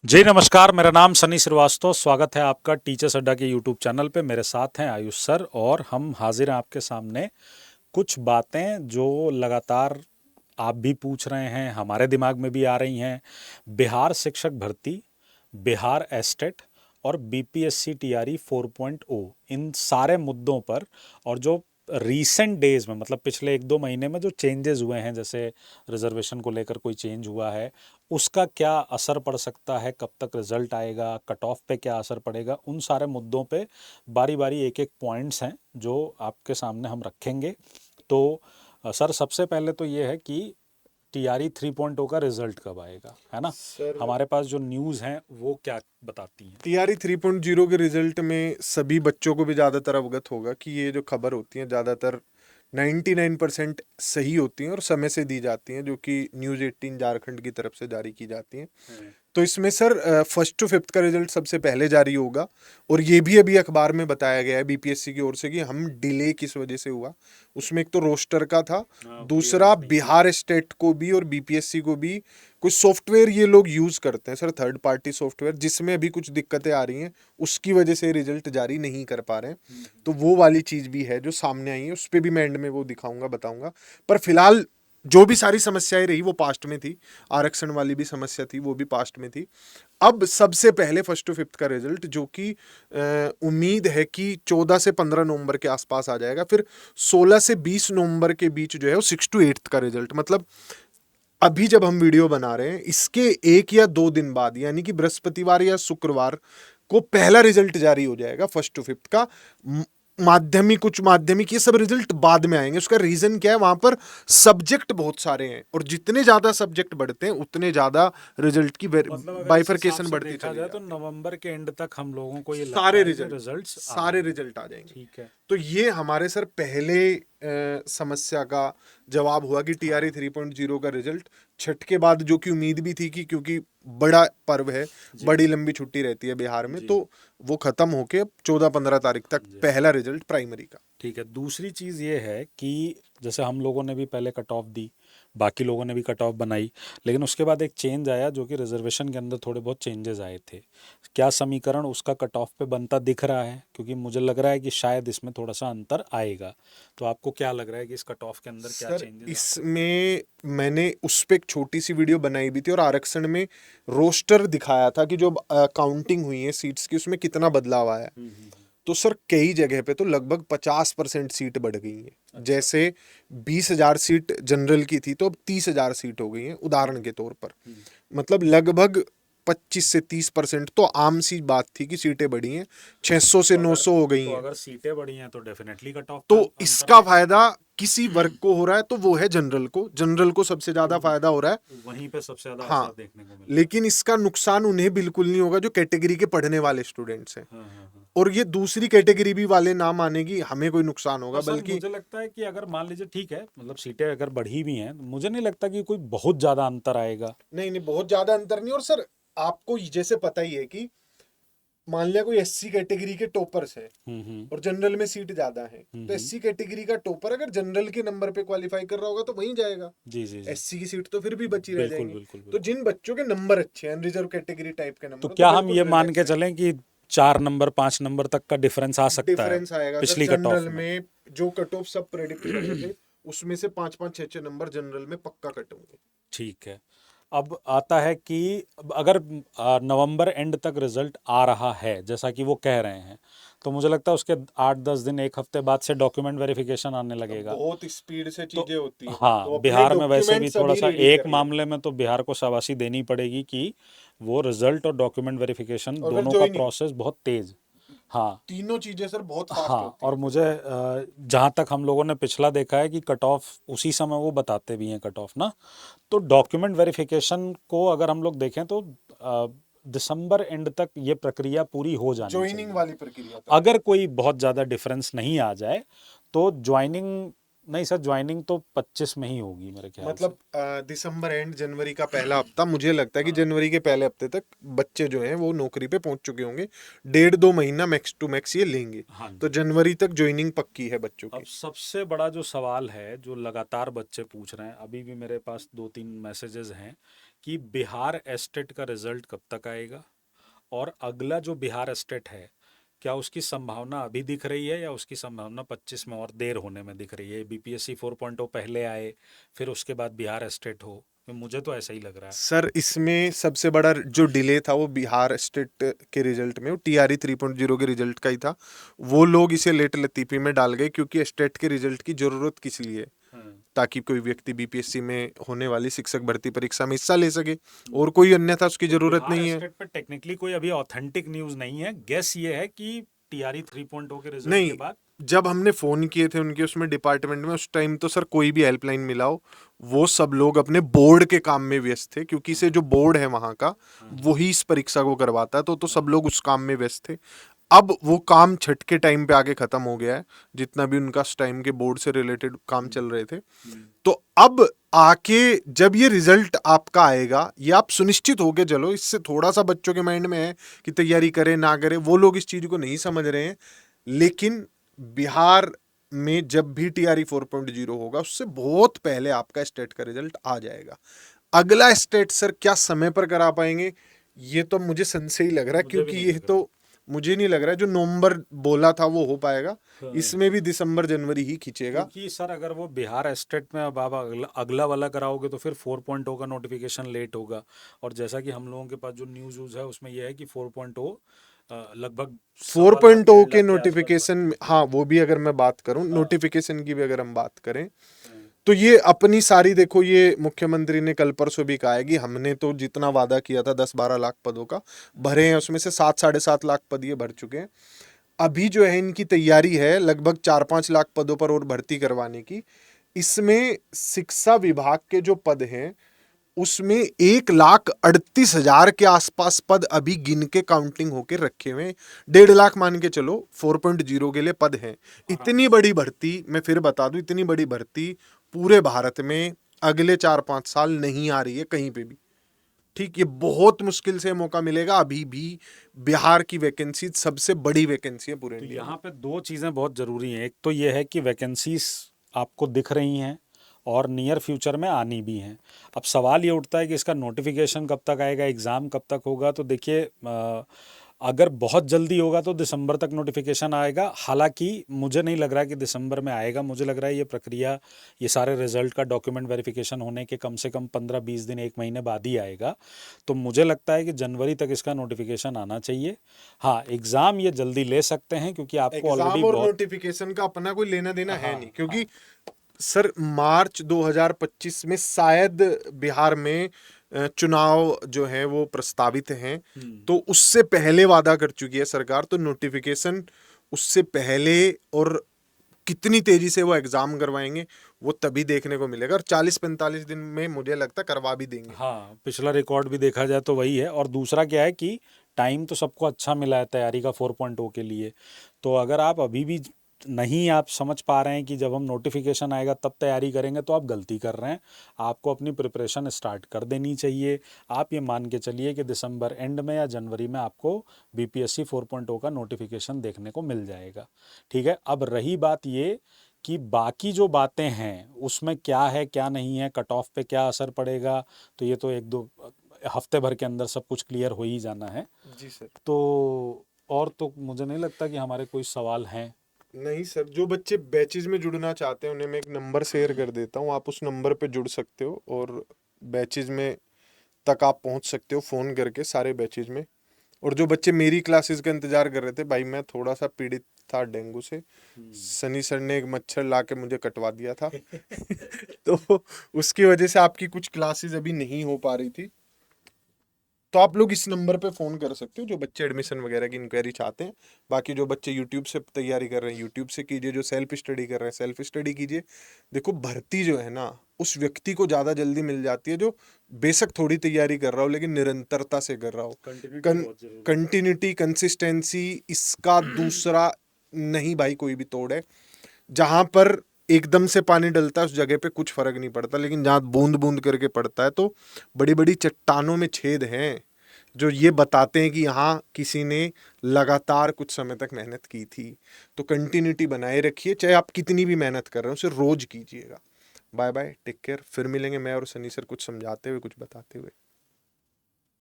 जी नमस्कार, मेरा नाम सनी श्रीवास्तव। स्वागत है आपका टीचर्स अड्डा के यूट्यूब चैनल पे। मेरे साथ हैं आयुष सर और हम हाजिर हैं आपके सामने। कुछ बातें जो लगातार आप भी पूछ रहे हैं, हमारे दिमाग में भी आ रही हैं। बिहार शिक्षक भर्ती, बिहार एस्टेट और बीपीएससी टीआरई 4.0, इन सारे मुद्दों पर, और जो रीसेंट डेज में मतलब पिछले 1-2 महीने में जो चेंजेस हुए हैं, जैसे रिजर्वेशन को लेकर कोई चेंज हुआ है, उसका क्या असर पड़ सकता है, कब तक रिजल्ट आएगा, कट ऑफ पे क्या असर पड़ेगा, उन सारे मुद्दों पे बारी बारी एक एक पॉइंट्स हैं जो आपके सामने हम रखेंगे। तो सर, सबसे पहले तो ये है कि टीआरई 3.0 का रिजल्ट कब आएगा, है ना? सर, हमारे पास जो न्यूज़ हैं वो क्या बताती हैं? टीआरई 3.0 के रिजल्ट में सभी बच्चों को भी ज़्यादातर अवगत होगा कि ये जो खबर होती है ज़्यादातर 99% सही होती हैं और समय से दी जाती हैं, जो कि न्यूज़ 18 झारखंड की तरफ से जारी की जाती हैं। तो इसमें सर फर्स्ट टू फिफ्थ का रिजल्ट सबसे पहले जारी होगा। और ये भी अभी अखबार में बताया गया है बीपीएससी की ओर से कि हम डिले किस वजह से हुआ। उसमें एक तो रोस्टर का था, दूसरा क्लियरेंस नहीं हुआ। बिहार स्टेट को भी और बीपीएससी को भी कुछ सॉफ्टवेयर ये लोग यूज़ करते हैं सर, थर्ड पार्टी सॉफ्टवेयर, जिसमें अभी कुछ दिक्कतें आ रही हैं, उसकी वजह से रिजल्ट जारी नहीं कर पा रहे हैं। तो वो वाली चीज़ भी है जो सामने आई है, उस पर भी मैं एंड में वो दिखाऊंगा, बताऊंगा। पर फिलहाल जो भी सारी समस्याएं रही वो पास्ट में थी। आरक्षण वाली भी समस्या थी, वो भी पास्ट में थी। अब सबसे पहले फर्स्ट टू फिफ्थ का रिजल्ट, जो कि उम्मीद है कि 14 से 15 नवंबर के आसपास आ जाएगा। फिर 16 से 20 नवंबर के बीच जो है वो 6 टू 8 का रिजल्ट, मतलब अभी जब हम वीडियो बना रहे हैं इसके 1 या 2 दिन बाद, यानी कि बृहस्पतिवार या शुक्रवार को पहला रिजल्ट जारी हो जाएगा फर्स्ट टू फिफ्थ का। माध्यमिक, उच्च माध्यमिक, ये सब रिजल्ट बाद में आएंगे। उसका रीजन क्या है, वहां पर सब्जेक्ट बहुत सारे हैं और जितने ज्यादा सब्जेक्ट बढ़ते हैं उतने ज्यादा रिजल्ट की मतलब अगर इस हिसाब बाइफरकेशन से बढ़ती देखा चली जाए तो जाती है। नवंबर के एंड तक हम लोगों को ये लगता सारे है कि रिजल्ट रिजल्ट्स आ सारे जाएंगे। रिजल्ट आ जाएंगे। ठीक है। तो ये हमारे सर पहले समस्या का जवाब हुआ कि टीआरई हाँ। 3.0 का रिजल्ट छठ के बाद, जो कि उम्मीद भी थी कि क्योंकि बड़ा पर्व है, जी बड़ी लंबी छुट्टी रहती है बिहार में, जी तो वो खत्म होके 14-15 तारीख तक जी। पहला रिजल्ट प्राइमरी का। ठीक है। दूसरी चीज़ ये है कि जैसे हम लोगों ने भी पहले कट ऑफ दी, बाकी लोगों ने भी कट ऑफ बनाई, लेकिन उसके बाद एक चेंज आया जो कि रिजर्वेशन के अंदर थोड़े बहुत चेंजेस आए थे। क्या समीकरण उसका कट ऑफ पे बनता दिख रहा है? क्योंकि मुझे लग रहा है कि शायद इसमें थोड़ा सा अंतर आएगा। तो आपको क्या लग रहा है कि इस कट ऑफ के अंदर क्या सर, चेंजेस आ सकते हैं? इसमें मैंने उस पे एक छोटी सी वीडियो बनाई भी थी और आरक्षण में रोस्टर दिखाया था कि जो काउंटिंग हुई है सीट्स की, उसमें कितना बदलाव आया है। हम्म। तो सर कई जगह पे तो लगभग 50% सीट बढ़ गई है। अच्छा। जैसे 20,000 सीट जनरल की थी तो अब 30,000 सीट हो गई हैं, उदाहरण हम्म के तौर पर। हम्म। मतलब लगभग 25 से 30% तो आम सी बात थी कि सीटें बढ़ी हैं, 600 से तो अगर 900 हो गई तो हैं। अगर सीटें बढ़ी हैं तो डेफिनेटली कट ऑफ तो पे अंतर इसका आएगा। फायदा किसी वर्ग को हो रहा है तो वो है जनरल को सबसे तो ज्यादा फायदा हो रहा है। वहीं पे सबसे ज़्यादा हाँ, असर देखने को मिल रहा है। लेकिन इसका नुकसान उन्हें बिल्कुल नहीं होगा जो कैटेगरी के पढ़ने वाले स्टूडेंट्स हैं। हाँ हाँ हाँ। और ये दूसरी कैटेगरी भी वाले ना मानेगी हमें कोई नुकसान होगा, और सर, बल्कि मुझे लगता है कि अगर मान लीजिए, ठीक है, मतलब सीटें अगर बढ़ी भी हैं, मुझे नहीं लगता कि कोई बहुत ज़्यादा अंतर आएगा। नहीं नहीं, बहुत ज्यादा अंतर नहीं। और सर आपको जैसे पता ही है कि मान लिया कोई एससी कैटेगरी के टॉपर्स है हम्म। और जनरल में सीट ज्यादा है, तो हम्म। एससी कैटेगरी का टॉपर अगर जनरल के नंबर पे क्वालिफाई कर रहा होगा तो वहीं जाएगा। जी जी जी। एससी की सीट तो फिर भी बची रह बिल्कुल जाएंगी। बिल्कुल तो बिल्कुल। जिन बच्चों के नंबर अच्छे हैं, रिजर्व कैटेगरी टाइप के तो नंबर, तो क्या हम बिल्कुल ये मान रिलैक्स के रहेंगे। चलें कि 4 नंबर 5 नंबर तक का डिफरेंस आ सकता है डिफरेंस आएगा सर पिछली कट ऑफ जनरल में? में। जो कट ऑफ सब प्रेडिक्ट कर रहे थे उसमें से 5-5 6-6 नंबर जनरल में पक्का कट होंगे। ठीक है। अब आता है कि अगर नवंबर एंड तक रिजल्ट आ रहा है जैसा कि वो कह रहे हैं, तो मुझे लगता है उसके 8-10 दिन, एक हफ्ते बाद से डॉक्यूमेंट वेरिफिकेशन आने अब लगेगा। बहुत स्पीड से तो चीजें होती हैं, हाँ, तो अपने बिहार में वैसे भी डॉक्यूमेंट्स थोड़ा अभी सा रेडी एक कर लें। मामले में तो बिहार को शाबाशी देनी पड़ेगी कि वो रिजल्ट और डॉक्यूमेंट वेरिफिकेशन और फिर दोनों का ज्वाइनिंग, प्रोसेस बहुत तेज। हाँ। तीनों चीजें सर बहुत फास्ट हाँ, होती और हैं। मुझे जहाँ तक हम लोगों ने पिछला देखा है कि कट ऑफ उसी समय वो बताते भी हैं कट ऑफ ना। तो डॉक्यूमेंट वेरिफिकेशन को अगर हम लोग देखें तो दिसंबर एंड तक ये प्रक्रिया पूरी हो जानी ज्वाइनिंग चाहिए। वाली प्रक्रिया तक। अगर कोई बहुत ज़्यादा डिफरेंस नहीं आ जाए तो ज्वाइनिंग, नहीं सर, ज्वाइनिंग तो 25 में ही होगी मेरे ख्याल से। मतलब दिसंबर एंड जनवरी का पहला हफ्ता, मुझे लगता है कि हाँ जनवरी के पहले हफ्ते तक बच्चे जो हैं वो नौकरी पे पहुंच चुके होंगे। 1.5-2 महीना मैक्स टू मैक्स ये लेंगे। हाँ तो जी। जनवरी तक ज्वाइनिंग पक्की है बच्चों अब की। सबसे बड़ा जो सवाल है, जो लगातार बच्चे पूछ रहे हैं, अभी भी मेरे पास 2-3 मैसेजेस हैं कि बिहार एस्टेट का रिजल्ट कब तक आएगा, और अगला जो बिहार एस्टेट है, क्या उसकी संभावना अभी दिख रही है या उसकी संभावना 25 में और देर होने में दिख रही है? बीपीएससी 4.0 पहले आए, फिर उसके बाद बिहार एस्टेट हो? मुझे तो ऐसा ही लग रहा है। सर इसमें सबसे बड़ा जो डिले था वो बिहार स्टेट के रिजल्ट में, वो टीआरई 3.0 के रिजल्ट का ही था। वो लोग इसे लेट लतीफी में डाल गए क्योंकि स्टेट के रिजल्ट की जरूरत किस लिए, ताकि कोई व्यक्ति बीपीएससी में होने वाली शिक्षक भर्ती परीक्षा में हिस्सा ले सके, और कोई अन्यथा उसकी तो जरूरत बिहार नहीं है। एस्टेट पे टेक्निकली कोई अभी ऑथेंटिक न्यूज़ नहीं है, गेस ये है कि टीआरई 3.0 के रिजल्ट नहीं, के बाद। जब हमने फोन किए थे उनके उसमें डिपार्टमेंट में, उस टाइम तो सर कोई भी हेल्पलाइन मिला हो, वो सब लोग अपने बोर्ड के काम में व्यस्त थे, क्योंकि इसे जो बोर्ड है वहां का वही इस परीक्षा को करवाता है, तो सब लोग उस काम में व्यस्त थे। अब वो काम छठ के टाइम पे आके खत्म हो गया है, जितना भी उनका उस टाइम के बोर्ड से रिलेटेड काम चल रहे थे। तो अब आके जब ये रिजल्ट आपका आएगा, ये आप सुनिश्चित होके चलो, इससे थोड़ा सा बच्चों के माइंड में है कि तैयारी करें ना करें, वो लोग इस चीज को नहीं समझ रहे हैं। लेकिन बिहार में जब भी टीआरई 4.0 होगा, उससे बहुत पहले आपका स्टेट का रिजल्ट आ जाएगा। अगला स्टेट सर क्या समय पर करा पाएंगे, ये तो मुझे संशय ही लग रहा है, मुझे भी क्योंकि नहीं ये लग रहा। तो मुझे नहीं लग रहा है जो नवंबर बोला था वो हो पाएगा। हाँ। इसमें भी दिसंबर जनवरी ही खींचेगा। क्योंकि सर अगर वो बिहार एस्टेट में अब आप अगला वाला कराओगे तो फिर 4.0 का नोटिफिकेशन लेट होगा, और जैसा कि हम लोगों के पास जो न्यूज़ है उसमें यह है कि 4.0 लगभग 1.25 4.0 1.5 के लाख के आसपास नोटिफिकेशन, हाँ वो भी अगर मैं बात करूं, हाँ। नोटिफिकेशन की भी अगर हम बात करें, हाँ। तो ये अपनी सारी, देखो ये मुख्यमंत्री ने कल परसों भी कहा है कि हमने तो जितना वादा किया था 10-12 लाख पदों का भरे हैं, उसमें से 7-7.5 लाख पद ये भर चुके हैं। अभी जो है इनकी तैयारी है लगभग 4-5 लाख पदों पर और भर्ती करवाने की। इसमें शिक्षा विभाग के जो पद हैं उसमें 1,38,000 के आसपास पद अभी गिन के काउंटिंग होके रखे हुए हैं। 1.5 लाख मान के चलो 4.0 के लिए पद हैं। इतनी बड़ी भर्ती, मैं फिर बता दूं, इतनी बड़ी भर्ती पूरे भारत में अगले 4-5 साल नहीं आ रही है कहीं पे भी। ठीक, ये बहुत मुश्किल से मौका मिलेगा। अभी भी बिहार की वैकेंसी सबसे बड़ी वैकेंसी है पूरे तो इंडिया में। यहाँ पे दो चीज़ें बहुत ज़रूरी हैं। एक तो ये है कि वैकेंसीज आपको दिख रही हैं और नियर फ्यूचर में आनी भी हैं। अब सवाल ये उठता है कि इसका नोटिफिकेशन कब तक आएगा, एग्ज़ाम कब तक होगा। तो देखिए, अगर बहुत जल्दी होगा तो दिसंबर तक नोटिफिकेशन आएगा। हालांकि मुझे नहीं लग रहा है कि दिसंबर में आएगा, मुझे लग रहा है ये प्रक्रिया, ये सारे रिजल्ट का डॉक्यूमेंट वेरिफिकेशन होने के कम से कम 15-20 दिन, 1 महीने बाद ही आएगा। तो मुझे लगता है कि जनवरी तक इसका नोटिफिकेशन आना चाहिए। हाँ, एग्ज़ाम ये जल्दी ले सकते हैं क्योंकि आपको ऑलरेडी एग्जाम और बहुत। नोटिफिकेशन का अपना कोई लेना देना है हाँ। नहीं, क्योंकि सर मार्च 2025 में शायद बिहार में चुनाव जो है वो प्रस्तावित हैं, तो उससे पहले वादा कर चुकी है सरकार, तो नोटिफिकेशन उससे पहले, और कितनी तेजी से वो एग्जाम करवाएंगे वो तभी देखने को मिलेगा, और 40-45 दिन में मुझे लगता है करवा भी देंगे। हाँ, पिछला रिकॉर्ड भी देखा जाए तो वही है। और दूसरा क्या है कि टाइम तो सबको अच्छा मिला है तैयारी का 4.0 के लिए। तो अगर आप अभी भी नहीं आप समझ पा रहे हैं कि जब हम नोटिफिकेशन आएगा तब तैयारी करेंगे, तो आप गलती कर रहे हैं। आपको अपनी प्रिपरेशन स्टार्ट कर देनी चाहिए। आप ये मान के चलिए कि दिसंबर एंड में या जनवरी में आपको बीपीएससी 4.0 का नोटिफिकेशन देखने को मिल जाएगा। ठीक है, अब रही बात ये कि बाकी जो बातें हैं उसमें क्या है क्या नहीं है, कट ऑफ पे क्या असर पड़ेगा, तो ये तो 1-2 हफ्ते भर के अंदर सब कुछ क्लियर हो ही जाना है। जी सर। तो और तो मुझे नहीं लगता कि हमारे कोई सवाल हैं। नहीं सर, जो बच्चे बैचेज में जुड़ना चाहते हैं उन्हें मैं एक नंबर शेयर कर देता हूँ, आप उस नंबर पे जुड़ सकते हो और बैचेज में तक आप पहुंच सकते हो फ़ोन करके सारे बैचेज में। और जो बच्चे मेरी क्लासेस का इंतजार कर रहे थे, भाई मैं थोड़ा सा पीड़ित था डेंगू से, सनी सर ने एक मच्छर ला के मुझे कटवा दिया था तो उसकी वजह से आपकी कुछ क्लासेस अभी नहीं हो पा रही थी। तो आप लोग इस नंबर पे फ़ोन कर सकते हो जो बच्चे एडमिशन वगैरह की इंक्वायरी चाहते हैं। बाकी जो बच्चे यूट्यूब से तैयारी कर रहे हैं यूट्यूब से कीजिए, जो सेल्फ स्टडी कर रहे हैं सेल्फ स्टडी कीजिए। देखो भर्ती जो है ना, उस व्यक्ति को ज़्यादा जल्दी मिल जाती है जो बेशक थोड़ी तैयारी कर रहा हो लेकिन निरंतरता से कर रहा हो। कंटिन्यूटी बहुत जरूरी है। कंटिन्यूटी, कंसिस्टेंसी, इसका दूसरा नहीं भाई कोई भी तोड़ है। जहां पर एकदम से पानी डलता है उस जगह पे कुछ फर्क नहीं पड़ता, लेकिन जहां बूंद बूंद करके पड़ता है तो बड़ी बड़ी चट्टानों में छेद हैं जो ये बताते हैं कि यहाँ किसी ने लगातार कुछ समय तक मेहनत की थी। तो कंटिन्यूटी बनाए रखिए, चाहे आप कितनी भी मेहनत कर रहे हो उसे रोज कीजिएगा। Bye bye, take care. फिर मिलेंगे मैं और सनी सर कुछ समझाते हुए, कुछ बताते हुए।